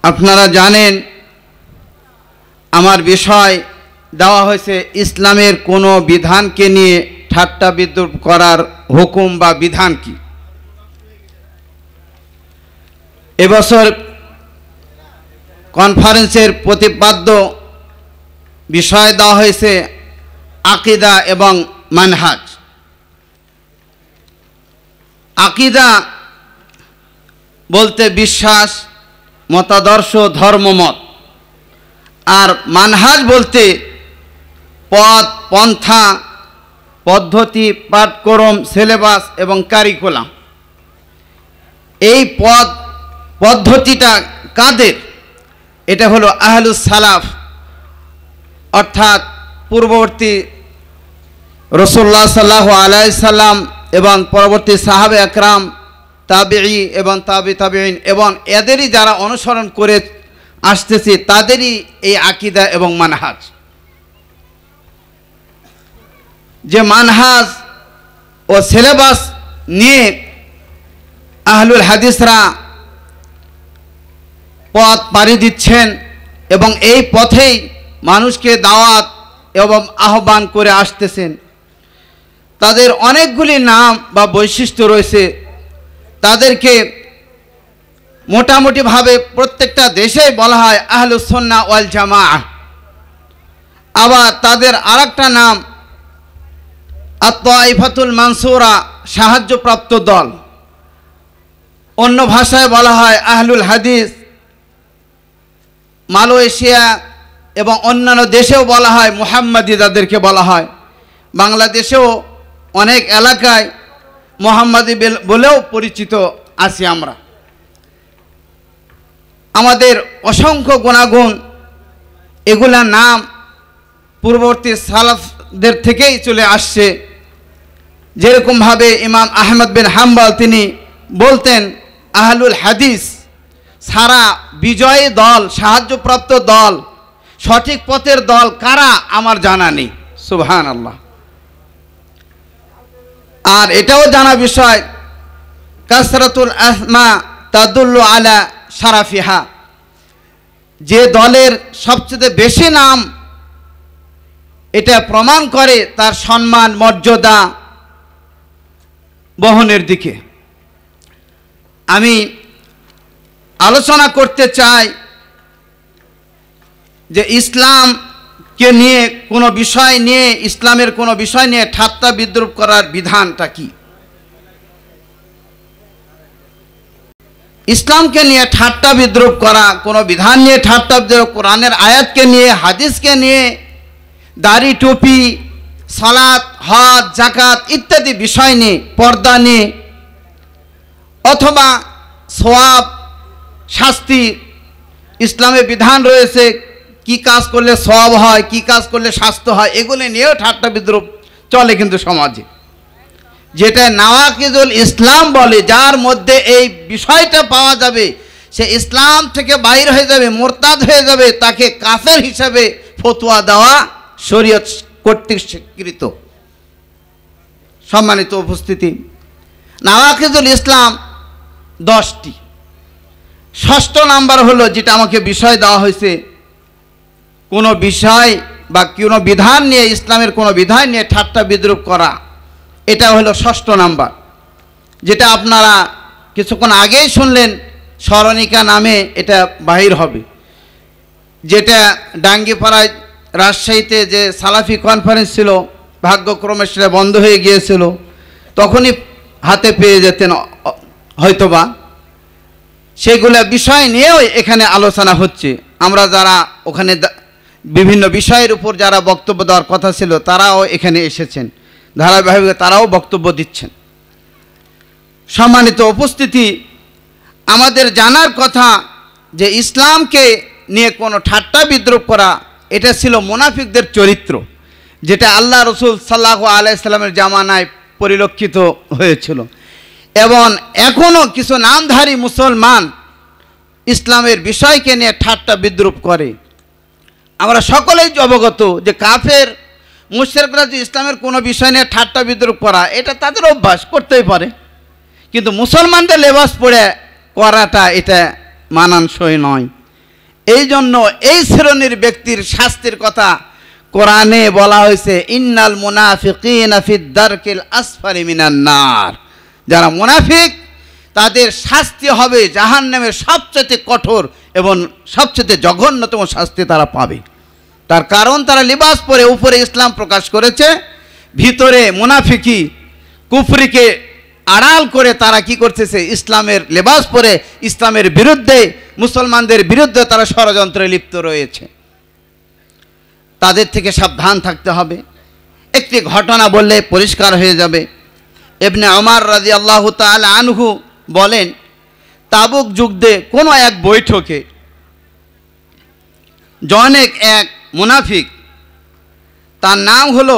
আপনারা জানেন আমার বিষয় দেওয়া হয়েছে ইসলামের কোনো বিধানকে নিয়ে ঠাট্টা বিদ্রুপ করার হুকুম বা বিধান কি। এবছর কনফারেন্সের প্রতিপাদ্য বিষয় দেওয়া হয়েছে আকীদা এবং মানহাজ। আকীদা বলতে বিশ্বাস, মতাদর্শ, ধর্মমত, আর মানহাজ বলতে পথ, পন্থা, পদ্ধতি, পাঠক্রম, সিলেবাস এবং কারিকুলাম। এই পদ্ধতিটা কাদের? এটা হলো আহলুস সালাফ, অর্থাৎ পূর্ববর্তী রাসূলুল্লাহ সাল্লাল্লাহু আলাইহি সাল্লাম এবং পরবর্তী সাহাবে একরাম, তাবিঈ এবং তাবিঈন এবং এদেরই যারা অনুসরণ করে আসতেছে তাদেরই এই আকীদা এবং মানহাজ। যে মানহাজ ও সিলেবাস নিয়ে আহলুল হাদিসরা পথ পাড়ি দিচ্ছেন এবং এই পথেই মানুষকে দাওয়াত এবং আহ্বান করে আসতেছেন। তাদের অনেকগুলি নাম বা বৈশিষ্ট্য রয়েছে। তাদেরকে মোটামুটিভাবে প্রত্যেকটা দেশেই বলা হয় আহলুস সুন্নাহ ওয়াল জামাআহ। আবার তাদের আরেকটা নাম আত-তাইফাতুল মানসুরা, সাহায্যপ্রাপ্ত দল। অন্য ভাষায় বলা হয় আহলুল হাদিস। মালয়েশিয়া এবং অন্যান্য দেশেও বলা হয় মুহাম্মাদি, যাদেরকে বলা হয়। বাংলাদেশেও অনেক এলাকায় মুহাম্মাদি বলেও পরিচিত আছি আমরা। আমাদের অসংখ্য গুণাগুণ, এগুলা নাম পূর্ববর্তী সালাফদের থেকেই চলে আসছে। যেরকমভাবে ইমাম আহমদ বিন হাম্বল তিনি বলতেন আহলুল হাদিস সারা বিজয়ী দল, সাহায্যপ্রাপ্ত দল, সঠিক পথের দল কারা আমার জানা নেই। সুবহানাল্লাহ। আর এটাও জানা বিষয় কাসরাতুল আসমা তাদুল্লু আলা শারাফিহা, যে দলের সবচেয়ে বেশি নাম এটা প্রমাণ করে তার সম্মান মর্যাদা বহনের দিকে। আমি আলোচনা করতে চাই যে ইসলামকে নিয়ে কোনো বিষয় নিয়ে, ইসলামের কোনো বিষয় নিয়ে ঠাট্টা বিদ্রুপ করার বিধানটা কি। ইসলামকে নিয়ে ঠাট্টা বিদ্রুপ করা, কোনো বিধান নিয়ে ঠাট্টা বিদ্রুপ, কোরআনের আয়াতকে নিয়ে, হাদিসকে নিয়ে, দাড়ি টুপি, সালাত, হজ, যাকাত ইত্যাদি বিষয় নিয়ে, পর্দা নিয়ে, অথবা সওয়াব, শাস্তি, ইসলামে বিধান রয়েছে কি কাজ করলে সওয়াব হয়, কি কাজ করলে শাস্তি হয়, এগুলো নিয়েও ঠাট্টা বিদ্রুপ চলে কিন্তু সমাজে। যেটা নাওয়াকিজুল ইসলাম বলে, যার মধ্যে এই বিষয়টা পাওয়া যাবে সে ইসলাম থেকে বাইর হয়ে যাবে, মুরতাদ হয়ে যাবে, তাকে কাফের হিসাবে ফতোয়া দেওয়া শরীয়ত কর্তৃক স্বীকৃত। সম্মানিত উপস্থিতি, নাওয়াকিজুল ইসলাম 10টি। ষষ্ঠ নাম্বার হলো, যেটা আমাকে বিষয় দেওয়া হয়েছে, কোনো বিষয় বা কোনো বিধান নিয়ে, ইসলামের কোনো বিধান নিয়ে ঠাট্টা বিদ্রুপ করা, এটা হলো ষষ্ঠ নাম্বার। যেটা আপনারা কিছুক্ষণ আগেই শুনলেন, স্মরণিকা নামে এটা বাহির হবে। যেটা ডাঙ্গিপাড়ায় রাজশাহীতে যে সালাফি কনফারেন্স ছিল, ভাগ্যক্রমে সেটা বন্ধ হয়ে গিয়েছিল, তখনই হাতে পেয়ে যেতেন হয়তোবা। সেগুলো বিষয় নিয়েও এখানে আলোচনা হচ্ছে। আমরা যারা ওখানে বিভিন্ন বিষয়ের উপর যারা বক্তব্য দেওয়ার কথা ছিল তারাও এখানে এসেছেন, ধারাবাহিকভাবে তারাও বক্তব্য দিচ্ছেন। সম্মানিত উপস্থিতি, আমাদের জানার কথা যে ইসলামকে নিয়ে কোনো ঠাট্টা বিদ্রুপ করা, এটা ছিল মুনাফিকদের চরিত্র, যেটা আল্লাহ রসুল সাল্লাল্লাহু আলাইহি সাল্লামের জামানায় পরিলক্ষিত হয়েছিল। এবং এখনও কিছু নামধারী মুসলমান ইসলামের বিষয়কে নিয়ে ঠাট্টা বিদ্রুপ করে। আমরা সকলেই অবগত যে কাফের মুশরিকরা যে ইসলামের কোনো বিষয় নিয়ে ঠাট্টা বিদ্রুপ করা এটা তাদের অভ্যাস, করতেই পারে, কিন্তু মুসলমানদের লেবাস পরে করাটা এটা মানানসই নয়। এই জন্য এই শ্রেণীর ব্যক্তির শাস্তির কথা কোরআনে বলা হয়েছে, ইন্নাল মুনাফিকিনা ফিদ দারকিল আসফালি মিনান নার। যারা মুনাফিক তাদের শাস্তি হবে জাহান্নামের সবচেয়ে কঠোর এবং সবচেয়ে জঘন্যতম শাস্তি তারা পাবে। তার কারণ তারা লিবাস পরে উপরে ইসলাম প্রকাশ করেছে, ভিতরে মুনাফিকি কুফরিকে আড়াল করে তারা কি করতেছে, ইসলামের লেবাস পরে ইসলামের বিরুদ্ধে, মুসলমানদের বিরুদ্ধে তারা ষড়যন্ত্রে লিপ্ত রয়েছে। তাদের থেকে সাবধান থাকতে হবে। একটি ঘটনা বললে পরিষ্কার হয়ে যাবে। ইবনে ওমর রাদিয়াল্লাহু তাআলা আনহু বলেন, তাবুক যুদ্ধে কোনো এক বৈঠকে জনেক এক মুনাফিক, তার নাম হলো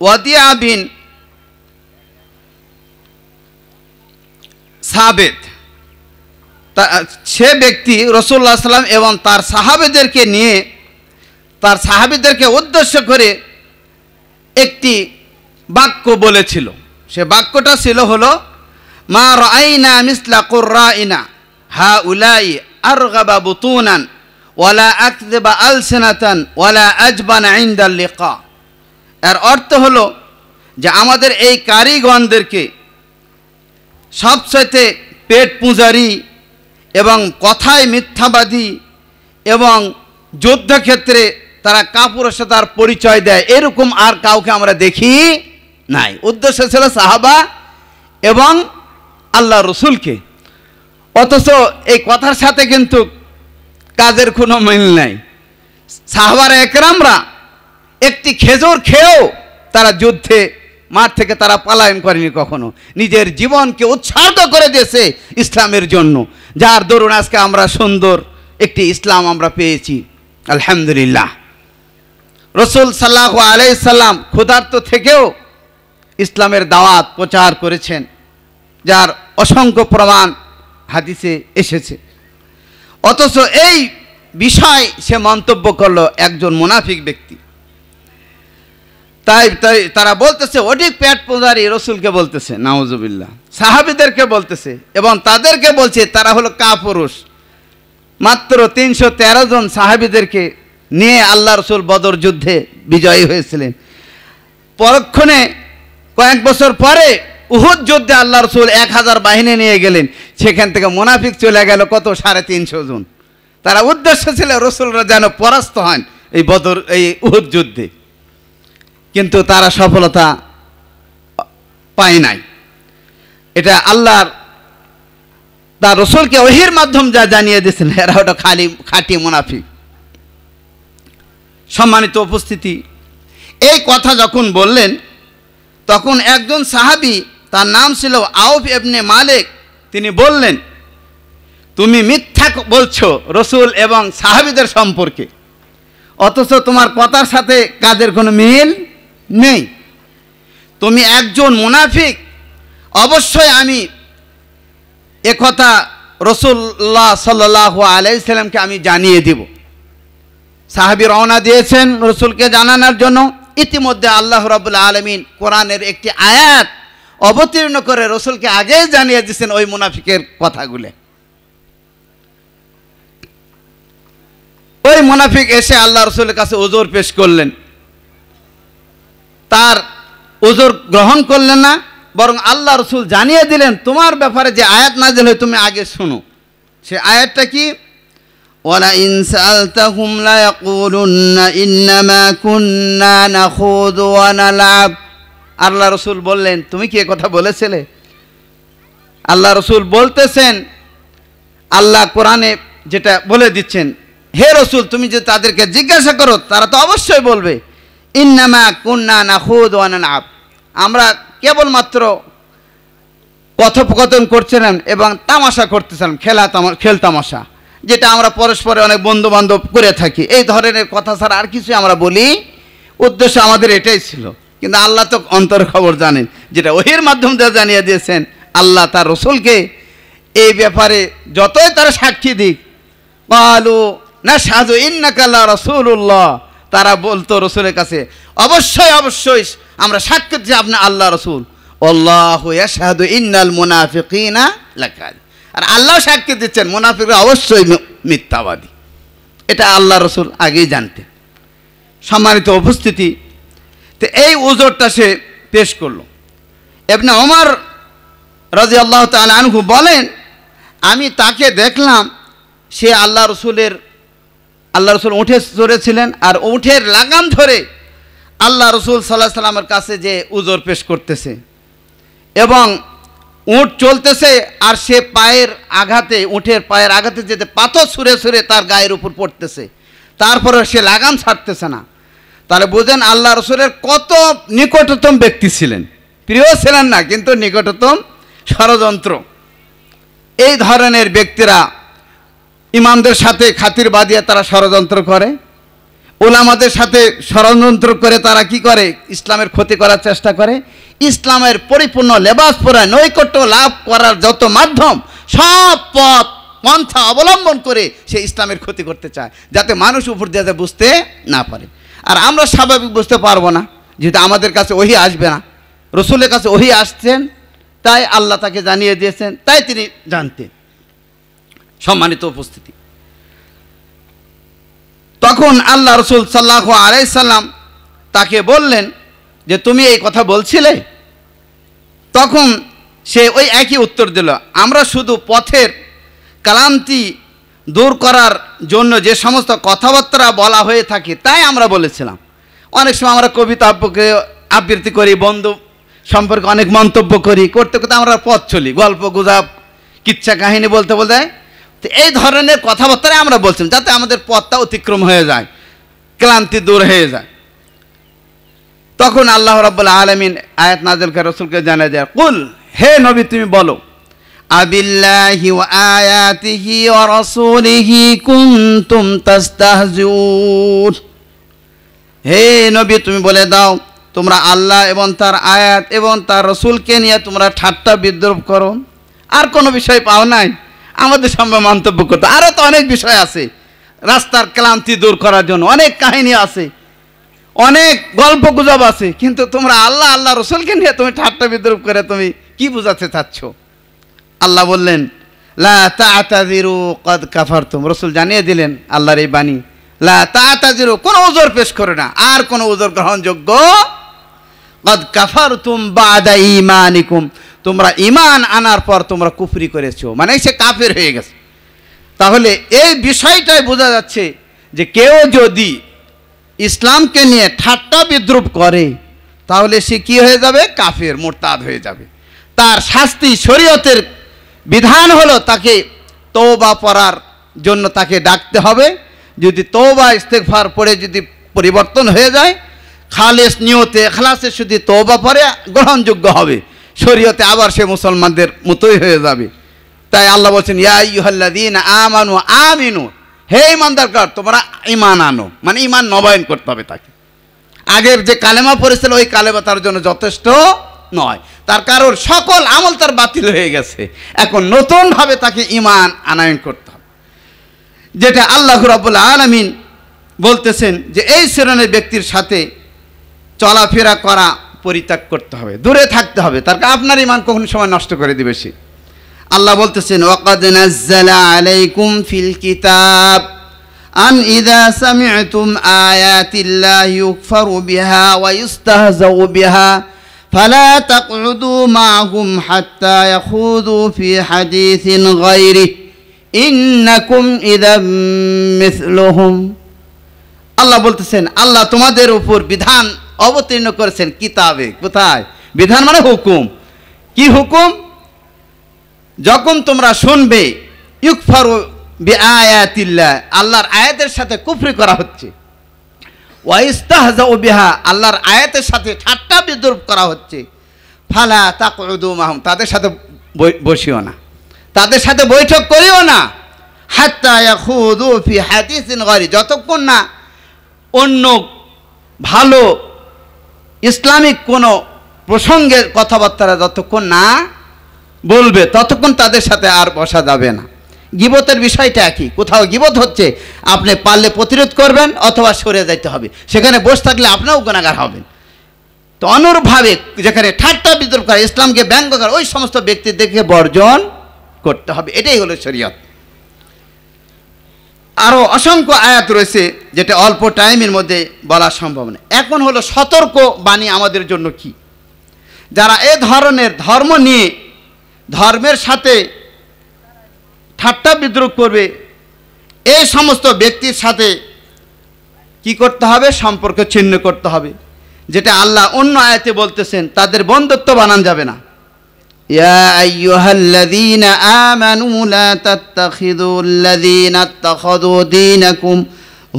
ওয়াদিয়া বিন সাবেত, সে ব্যক্তি রাসূলুল্লাহ সাল্লাল্লাহু আলাইহি ওয়াসাল্লাম এবং তার সাহাবীদেরকে নিয়ে, তার সাহাবীদেরকে উদ্দেশ্য করে একটি বাক্য বলেছিল। সে বাক্যটা ছিল হলো, মা রাআইনা মিসলা কুররাইনা হাউলাই আরগাবা বুতুনান ওয়ালা আকযিবা আলসিনাতান ওয়ালা আজবানা ইনদাল লিকা। এর অর্থ হলো যে আমাদের এই কারিগণদেরকে সবচেয়ে পেট পূজারী এবং কথায় মিথ্যাবাদী এবং যুদ্ধক্ষেত্রে তারা কাপুরুষতার পরিচয় দেয়, এরকম আর কাউকে আমরা দেখি নাই। উদ্দেশ্য ছিল সাহাবা এবং আল্লাহ রসুলকে। অথচ এই কথার সাথে কিন্তু কাজের কোনো মিল নাই। সাহাবারা একরামরা একটি খেজুর খেয়েও তারা যুদ্ধে মাঠ থেকে তারা পলায়ন করেনি কখনো, নিজের জীবনকে উৎসর্গ করে দিয়েছে ইসলামের জন্য, যার দরুন আজকে আমরা সুন্দর একটি ইসলাম আমরা পেয়েছি আলহামদুলিল্লাহ। রসুল সাল্লাল্লাহু আলাইহি সাল্লাম ক্ষুধার্ত থেকেও ইসলামের দাওয়াত প্রচার করেছেন, যার অসংখ্য প্রমাণ হাদিসে এসেছে। অথচ এই বিষয় সে মন্তব্য করলো একজন মুনাফিক ব্যক্তি। তাই তারা বলতেছে অধিক পেট পূজারী, রসুলকে বলতেছে নাউজুবিল্লাহ, সাহাবীদেরকে বলতেছে এবং তাদেরকে বলছে তারা হলো কাপুরুষ। মাত্র 313 জন সাহাবীদেরকে নিয়ে আল্লাহ রসুল বদর যুদ্ধে বিজয়ী হয়েছিলেন। পরক্ষণে কয়েক বছর পরে উহুদ যুদ্ধে আল্লাহ রসুল 1000 বাহিনী নিয়ে গেলেন, সেখান থেকে মুনাফিক চলে গেল কত, 350 জন। তারা উদ্দেশ্য ছিল রসুলরা যেন পরাস্ত হন এই উহুদ যুদ্ধে, কিন্তু তারা সফলতা পায় নাই। এটা আল্লাহর তার রসুলকে ওহীর মাধ্যম যা জানিয়ে দিয়েছেন, এরা ওটা খাঁটি মুনাফিক। সম্মানিত উপস্থিতি, এই কথা যখন বললেন তখন একজন সাহাবী, তার নাম ছিল আউফ ইবনে মালিক, তিনি বললেন, তুমি মিথ্যা বলছো রসুল এবং সাহাবীদের সম্পর্কে, অথচ তোমার কথার সাথে কাজের কোনো মিল নেই। তুমি একজন মুনাফিক। অবশ্যই আমি একথা রাসূলুল্লাহ সাল্লাল্লাহু আলাইহি সাল্লামকে আমি জানিয়ে দিব। সাহাবী রওনা দিয়েছেন রসুলকে জানানোর জন্য। ইতিমধ্যে আল্লাহ রাব্বুল আলামিন কোরআনের একটি আয়াত অবতীর্ণ করে রসুলকে আগেই জানিয়ে দিয়েছেন ওই মুনাফিকের কথাগুলো। ওই মুনাফিক এসে আল্লাহ রসুলের কাছে ওজর পেশ করলেন, তার ওজর গ্রহণ করলেন না, বরং আল্লাহ রসুল জানিয়ে দিলেন তোমার ব্যাপারে যে আয়াত নাযিল হয় তুমি আগে শোনো। সে আয়াতটা কি? ওয়ালা ইন সাআলতাহুম লা ইয়াকুলুন্না ইন্নামা কুন্না নাখুযু ওয়া নালআব। আল্লাহ রসুল বললেন তুমি কি কথা বলেছিলে? আল্লাহ রসুল বলতেছেন, আল্লাহ কোরআনে যেটা বলে দিচ্ছেন, হে রসুল তুমি যে তাদেরকে জিজ্ঞাসা করো তারা তো অবশ্যই বলবে ইন্নামা কুন্না নাখুযু ওয়া নালআব, আমরা কেবলমাত্র কথোপকথন করছিলাম এবং তামাশা করতেছিলাম, খেল তামাশা, যেটা আমরা পরস্পরে অনেক বন্ধু বান্ধব করে থাকি, এই ধরনের কথা ছাড়া আর কিছু আমরা বলি, উদ্দেশ্য আমাদের এটাই ছিল। কিন্তু আল্লাহ তো অন্তর খবর জানেন, যেটা ওহীর মাধ্যম দিয়ে জানিয়ে দিয়েছেন। আল্লাহ তার রসুলকে এই ব্যাপারে যতই তারা সাক্ষী দিক, ক্বালু নাশহাদু ইন্নাকা লা রাসূলুল্লাহ, তারা বলতো রসুলের কাছে অবশ্যই অবশ্যই আমরা সাক্ষ্য দিচ্ছি আপনি আল্লাহ রসুল। আল্লাহু ইয়াশহাদু ইন্নাল মুনাফিকিনা লাকাযিব, আর আল্লাহ সাক্ষ্য দিচ্ছেন মুনাফিকরা অবশ্যই মিথ্যাবাদী। এটা আল্লাহ রসুল আগেই জানতেন। সম্মানিত উপস্থিতি, তো এই উযরটা সে পেশ করলো। ইবনে ওমর রাদিয়াল্লাহু তাআলা আনহু বলেন, আমি তাকে দেখলাম সে আল্লাহ রসুল উঠে চড়েছিলেন, আর উঠের লাগাম ধরে আল্লাহ রসুল সাল্লাল্লাহু আলাইহি সাল্লামের কাছে যে উযর পেশ করতেছে, এবং উট চলতেছে আর সে উঠের পায়ের আঘাতে যেতে পাথর ছুঁড়ে ছুঁড়ে তার গায়ের উপর পড়তেছে, তারপরে সে লাগাম ছাড়তেছে না। তাহলে বুঝেন আল্লাহ রসুলের কত নিকটতম ব্যক্তি ছিলেন, প্রিয় ছিলেন না কিন্তু নিকটতম ষড়যন্ত্র। এই ধরনের ব্যক্তিরা ইমামদের সাথে খাতির বাঁধিয়ে তারা ষড়যন্ত্র করে, উলামাদের সাথে ষড়যন্ত্র করে তারা কি করে, ইসলামের ক্ষতি করার চেষ্টা করে। ইসলামের পরিপূর্ণ লেবাস পরে নৈকট্য লাভ করার যত মাধ্যম, সব পথ পন্থা অবলম্বন করে সে ইসলামের ক্ষতি করতে চায়, যাতে মানুষ উপর দিয়ে বুঝতে না পারে। আর আমরা স্বাভাবিক বুঝতে পারবো না, যেহেতু আমাদের কাছে ওহী আসবে না, রসুলের কাছে ওহী আসছেন, তাই আল্লাহ তাকে জানিয়ে দিয়েছেন, তাই তিনি জানতেন। সম্মানিত উপস্থিতি, তখন আল্লাহ রসুল সাল্লাল্লাহু আলাইহি সাল্লাম তাকে বললেন যে তুমি এই কথা বলছিলে? তখন সে ওই একই উত্তর দিল, আমরা শুধু পথের ক্লান্তি দূর করার জন্য যে সমস্ত কথাবার্তা বলা হয়ে থাকে তাই আমরা বলেছিলাম। অনেক সময় আমরা কবিতা আবৃত্তি করি, বন্ধু সম্পর্কে অনেক মন্তব্য করি, করতে করতে আমরা পথ চলি, গল্প গুজব কিচ্ছা কাহিনী বলতে বলতে। তো এই ধরনের কথাবার্তায় আমরা বলছিলাম যাতে আমাদের পথটা অতিক্রম হয়ে যায়, ক্লান্তি দূর হয়ে যায়। তখন আল্লাহ রাব্বুল আলামিন আয়াত নাযিল করে রাসূলকে জানিয়ে দেয়, কুল, হে নবী তুমি বলো, আবিল্লাহি ওয়া আয়াতিহি ওয়া রাসূলিহি কুনতুম তাস্তাহজিউন, হে নবী তুমি বলে দাও তোমরা আল্লাহ এবং তার আয়াত এবং তার রসুলকে নিয়ে তোমরা ঠাট্টা বিদ্রুপ করো। আর কোনো বিষয় পাও নাই আমাদের সামনে মন্তব্য করতে? আরও তো অনেক বিষয় আছে, রাস্তার ক্লান্তি দূর করার জন্য অনেক কাহিনী আছে, অনেক গল্প গুজব আছে, কিন্তু তোমরা আল্লাহ রসুলকে নিয়ে তুমি ঠাট্টা বিদ্রুপ করে তুমি কি বুঝাতে চাচ্ছ? আল্লাহ বললেন, লা তা'তাযিরু ক্বাদ কাফারতুম, রসুল জানিয়ে দিলেন আল্লাহর এই বাণী, লা তা'তাযিরু, কোনো ওযর পেশ করো না, আর কোনো ওযর গ্রহণযোগ্য। ক্বাদ কাফারতুম বা'দা ঈমানিকুম, তোমরা ঈমান আনার পর তোমরা কুফরি করেছো, মানে সে কাফের হয়ে গেছে। তাহলে এই বিষয়টাই বোঝা যাচ্ছে যে কেউ যদি ইসলামকে নিয়ে ঠাট্টা বিদ্রুপ করে তাহলে সে কি হয়ে যাবে? কাফের, মুরতাদ হয়ে যাবে। তার শাস্তি শরীয়তের বিধান হলো তাকে তওবা পড়ার জন্য তাকে ডাকতে হবে। যদি তওবা ইস্তেগফার পড়ে যদি পরিবর্তন হয়ে যায়, খালেস নিয়তে ইখলাসের সাথে তওবা পড়ে গ্রহণযোগ্য হবে, শরীয়তে আবার সে মুসলমানদের মতোই হয়ে যাবে। তাই আল্লাহ বলছেন, ইয়া আইয়ুহাল্লাযীনা আমানু আমিনু, হে ঈমানদারগণ তোমরা ঈমান আনো, মানে ঈমান নবায়ন করতে হবে তাকে। আগের যে কালেমা পড়েছিল ওই কালেমা তার জন্য যথেষ্ট নয়, তার কারণ সকল আমল তার বাতিল হয়ে গেছে, এখন নতুনভাবে তাকে ঈমান আনয়ন করতে হবে। যেটা আল্লাহ রাব্বুল আলামিন বলতেছেন যে এই শ্রেণীর ব্যক্তির সাথে চলাফেরা করা পরিত্যাগ করতে হবে, দূরে থাকতে হবে, তার আপনার ঈমান কখনো সময় নষ্ট করে দিবে সে। আল্লাহ বলতেছেন, ওয়াকাদ নাযালা আলাইকুম ফিল কিতাব আন ইযা সামি'তুম আয়াতিল্লাহি ইউকফারু বিহা ওয়া ইস্তাহজাউ বিহা ফালা তাকউদু মা'হুম হাত্তা ইয়াখুযু ফি হাদিসিন গায়রিহি ইন্নাকুম ইযাম মিছলুহুম। আল্লাহ বলতেছেন, আল্লাহ তোমাদের উপর বিধান অবতীর্ণ করেছেন কিতাবে। কোথায়? বিধান মানে হুকুম। কি হুকুম? যখন তোমরা শুনবে ইউকফারু বিআয়াতিল্লাহ, আল্লাহর আয়াতের সাথে কুফরি করা হচ্ছে, ওয়া ইস্তাহজাউ বিহা, আল্লাহর আয়াতের সাথে ঠাট্টা বিদ্রুপ করা হচ্ছে, ফালা তাকউদু মাহুম, তাদের সাথে বসিও না, তাদের সাথে বৈঠক করিও না, হাত্তা ইয়াখুযু ফি হাদিসিন গায়রি, যতক্ষণ না অন্য ভালো ইসলামিক কোনো প্রসঙ্গের কথাবার্তা যতক্ষণ না বলবে ততক্ষণ তাদের সাথে আর বসা যাবে না। গীবতের বিষয়টা একই, কোথাও গীবত হচ্ছে আপনি পারলে প্রতিরোধ করবেন অথবা সরে যাইতে হবে, সেখানে বসে থাকলে আপনিও গুনাহগার হবেন। তো অনুরূপভাবে যেখানে ঠাট্টা বিদ্রুপ করে, ইসলামকে ব্যঙ্গ করে, ওই সমস্ত ব্যক্তিদেরকে বর্জন করতে হবে। এটাই হলো শরীয়ত। আরও অসংখ্য আয়াত রয়েছে যেটা অল্প টাইমের মধ্যে বলা সম্ভব না। এখন হলো সতর্ক বাণী আমাদের জন্য কি, যারা এ ধরনের ধর্ম নিয়ে ধর্মের সাথে ঠাট্টা বিদ্রুপ করবে, এই সমস্ত ব্যক্তির সাথে কি করতে হবে? সম্পর্ক ছিন্ন করতে হবে। যেটা আল্লাহ অন্য আয়াতে বলতেছেন, তাদের বন্ধুত্ব বানান যাবে না। ইয়া আইয়ুহাল্লাযীনা আমানু লা তাত্তাখিযুল্লাযীনা ইত্তাখাযু দীনাকুম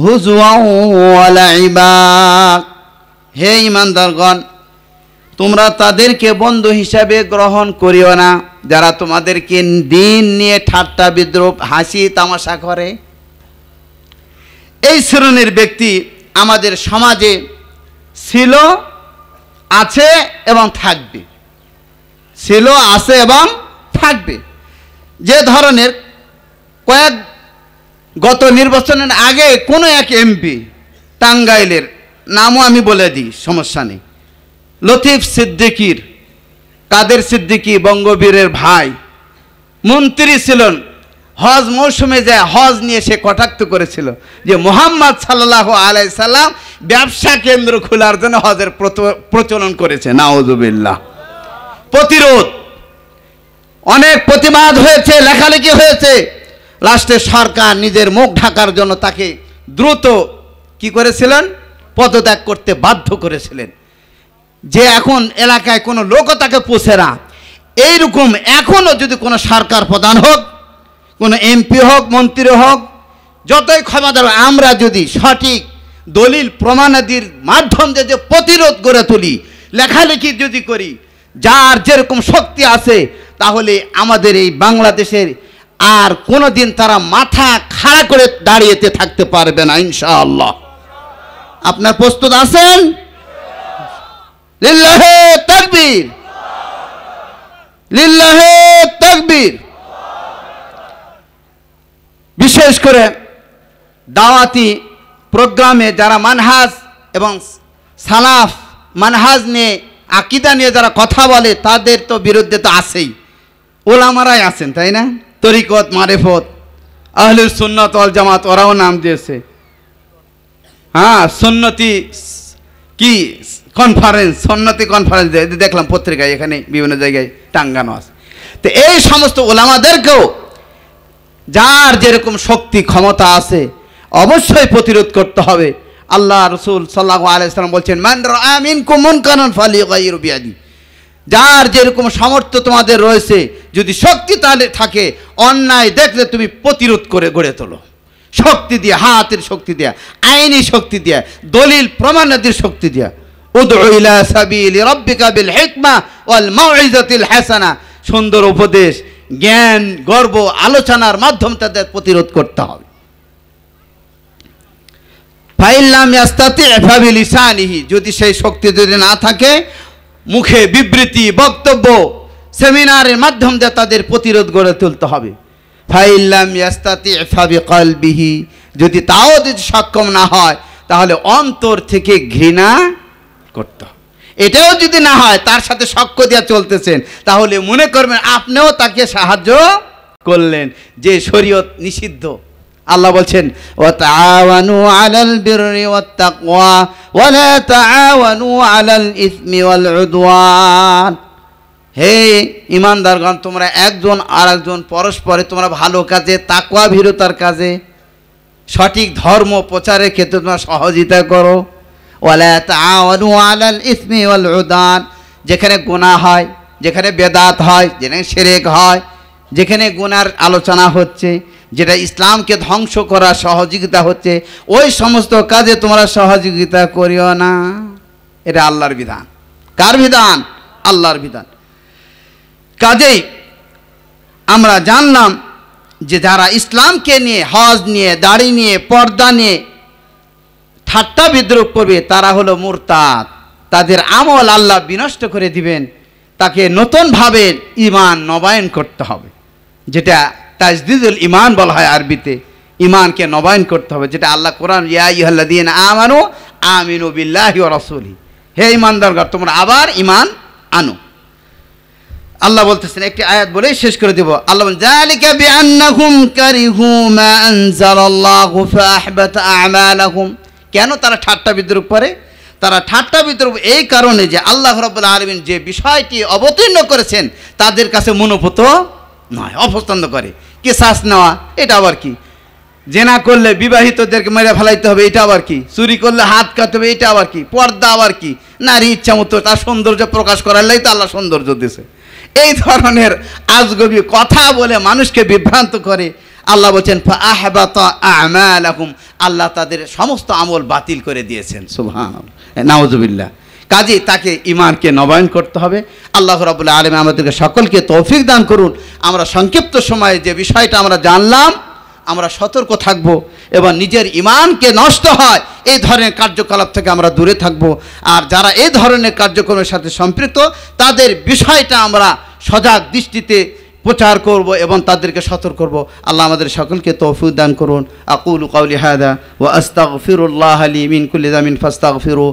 হুজওয়ান ওয়া লাইবা। হে ঈমানদারগণ, তোমরা তাদেরকে বন্ধু হিসাবে গ্রহণ করিও না যারা তোমাদেরকে দিন নিয়ে ঠাট্টা বিদ্রুপ হাসি তামাশা করে। এই শ্রেণীর ব্যক্তি আমাদের সমাজে ছিল, আছে এবং থাকবে, ছিল, আছে এবং থাকবে। যে ধরনের গত নির্বাচনের আগে কোনো এক এমপি, টাঙ্গাইলের নামও আমি বলে দিই, সমস্যা নেই, লতিফ সিদ্দিকীর, কাদের সিদ্দিকী বঙ্গবীরের ভাই, মন্ত্রী ছিলেন। হজ মৌসুমে যায় হজ নিয়ে সে কটাক্ষ করেছিল যে মুহাম্মদ সাল্লাল্লাহু আলাইহি সাল্লাম ব্যবসা কেন্দ্র খোলার জন্য হজের প্রচলন করেছে। নাউযুবিল্লাহ। প্রতিরোধ, অনেক প্রতিবাদ হয়েছে, লেখালেখি হয়েছে। লাস্টে সরকার নিজের মুখ ঢাকার জন্য তাকে দ্রুত কি করেছিলেন? পদত্যাগ করতে বাধ্য করেছিলেন। যে এখন এলাকায় কোনো লোকও তাকে পোষে না। এইরকম এখনও যদি কোনো সরকার প্রধান হোক, কোনো এমপি হোক, মন্ত্রী হোক, যতই ক্ষমতার, আমরা যদি সঠিক দলিল প্রমাণাদির মাধ্যম দিয়ে প্রতিরোধ গড়ে তুলি, লেখালেখি যদি করি, যার যেরকম শক্তি আছে, তাহলে আমাদের এই বাংলাদেশের আর কোনো দিন তারা মাথা খাড়া করে দাঁড়িয়েতে থাকতে পারবে না ইনশাআল্লাহ। আপনার প্রস্তুত আছেন? লিল্লাহে তাকবীর, লিল্লাহে তাকবীর। বিশেষ করে দাওয়াতি প্রোগ্রামে যারা মানহাজ এবং সালাফ মানহাজ নিয়ে, আকীদা নিয়ে যারা কথা বলে, তাদের তো বিরুদ্ধে তো আছেই, ওলামারাই আছেন, তাই না? তরিকত, মারেফত, আহলুস সুন্নাত ওয়াল জামাত, ওরাও নাম দিয়েছে। হ্যাঁ, সুন্নতি কি কনফারেন্স, সুন্নতি কনফারেন্স দেখলাম পত্রিকায়, এখানে বিভিন্ন জায়গায় টাঙ্গানো আছে। তো এই সমস্ত ওলামাদেরকেও যার যেরকম শক্তি ক্ষমতা আছে অবশ্যই প্রতিরোধ করতে হবে। আল্লাহ রাসূল সাল্লাল্লাহু আলাইহি ওয়াসাল্লাম বলছেন, মান রাআ মিনকুম মুনকারান ফালিয়ুগাইয়িরু বিয়াদি। যার যেরকম সামর্থ্য তোমাদের রয়েছে, যদি শক্তি তাহলে থাকে, অন্যায় দেখলে তুমি প্রতিরোধ করে গড়ে তোলো, শক্তি দিয়া, হাতের শক্তি দিয়া, আইনি শক্তি দিয়া, দলিল প্রমাণাদির শক্তি দিয়া। উদউ ইলা সাবিলি রাব্বিকা বিল হিকমা ওয়াল মাউইযাতিল হাসানা। সুন্দর উপদেশ, জ্ঞান, গর্ব, আলোচনার মাধ্যমে তাদের প্রতিরোধ করতে হবে। ফাইল্লাম ইয়াস্তাতি ফাবিলিসানিহি। যদি সেই শক্তি যদি না থাকে, মুখে বিবৃতি, বক্তব্য, সেমিনারের মাধ্যম দিয়ে তাদের প্রতিরোধ গড়ে তুলতে হবে। ফাইল্লাম ইয়াস্তাতি ফাবিকলবিহি। যদি তাও যদি সক্ষম না হয়, তাহলে অন্তর থেকে ঘৃণা করতে হবে। এটাও যদি না হয়, তার সাথে সাক্ষ্য দিয়ে চলতেছেন, তাহলে মনে করবেন আপনিও তাকে সাহায্য করলেন, যে শরীয়ত নিষিদ্ধ। আল্লাহ বলছেন, ওয়া তাআওয়ানু আলাল বিররি ওয়াত তাকওয়া ওয়া লা তাআওয়ানু আলাল ইসমি ওয়াল উদওয়ান। হে ঈমানদারগণ, তোমরা একজন আরেকজন পরস্পরে তোমরা ভালো কাজে, তাকওয়া ভীরুতার কাজে, সঠিক ধর্ম প্রচারের ক্ষেত্রে তোমরা সহযোগিতা করো। ওয়ালা তাআওয়ানু আলাল ইসমি ওয়াল উদওয়ান। যেখানে গুনাহ হয়, যেখানে বেদাত হয়, যেখানে শিরক হয়, যেখানে গুনার আলোচনা হচ্ছে, যেটা ইসলামকে ধ্বংস করার সহযোগিতা হচ্ছে, ওই সমস্ত কাজে তোমরা সহযোগিতা করিও না। এটা আল্লাহর বিধান। কার বিধান? আল্লাহর বিধান। কাজেই আমরা জানলাম যে যারা ইসলামকে নিয়ে, হজ নিয়ে, দাড়ি নিয়ে, পর্দা নিয়ে ঠাট্টা বিদ্রুপ করবে, তারা হলো মুরতাদ। তাদের আমল আল্লাহ বিনষ্ট করে দিবেন। তাকে নতুনভাবে ঈমান নবায়ন করতে হবে, যেটা তাজদিদুল ইমান বলা হয় আরবিতে। ইমানকে নবায়ন করতে হবে, যেটা আল্লাহ কোরআন ইয়া আইয়ুহাল্লাযীনা আমানু আমিনু বিল্লাহি ওয়া রাসূলিহি, হে ঈমানদারগণ তোমরা আবার ঈমান আনো। আল্লাহ বলতেছেন, একটি আয়াত বলেই শেষ করে দেব। আল্লাহ বলেন যালিকা বিআন্নাহুম কারিহু মা আনজালাল্লাহু ফাআহবাতা আ'মালাহুম। কেন তারা ঠাট্টা বিদ্রূপ করে? তারা ঠাট্টা বিদ্রূপ এই কারণে যে আল্লাহ রাব্বুল আলামিন যে বিষয়টি অবতীর্ণ করেছেন তাদের কাছে মনোভূত নয়, অপছন্দ করে। কিসাস নেওয়া, এটা আবার কি? জেনা করলে বিবাহিতদেরকে মেরে ফেলাইতে হবে, এটা আবার কি? চুরি করলে হাত কাটতে হবে, এটা আবার কি? পর্দা আবার কি? নারী ইচ্ছা মতো তার সৌন্দর্য প্রকাশ করালেই তো আল্লাহ সৌন্দর্য দিয়েছে। এই ধরনের আজগবি কথা বলে মানুষকে বিভ্রান্ত করে। আল্লাহ বলছেন ফাআহবাতা আ'মালাহুম, আল্লাহ তাদের সমস্ত আমল বাতিল করে দিয়েছেন। সুবহানাল্লাহ, নাউযুবিল্লাহ। কাজে তাকে ঈমানকে নবায়ন করতে হবে। আল্লাহ রাব্বুল আলামিন আমাদেরকে সকলকে তৌফিক দান করুন। আমরা সংক্ষিপ্ত সময়ে যে বিষয়টা আমরা জানলাম, আমরা সতর্ক থাকব এবং নিজের ঈমানকে নষ্ট হয় এই ধরনের কার্যকলাপ থেকে আমরা দূরে থাকব। আর যারা এই ধরনের কার্যক্রমের সাথে সম্পৃক্ত তাদের বিষয়টা আমরা সজাগ দৃষ্টিতে প্রচার করব এবং তাদেরকে সতর্ক করব। আল্লাহ আমাদের সকলকে তৌফিক দান করুন। আকুলু কাউলি হাদা ওয়া আস্তাগফিরুল্লাহ লি মিন কুল্লি যামিন ফাস্তাগফিরু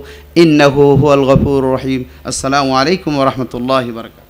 ইন্নাহু হুয়াল গফুরুর রহিম। আসসালামু আলাইকুম ওয়া রাহমাতুল্লাহি ওয়া বারাকাতুহু।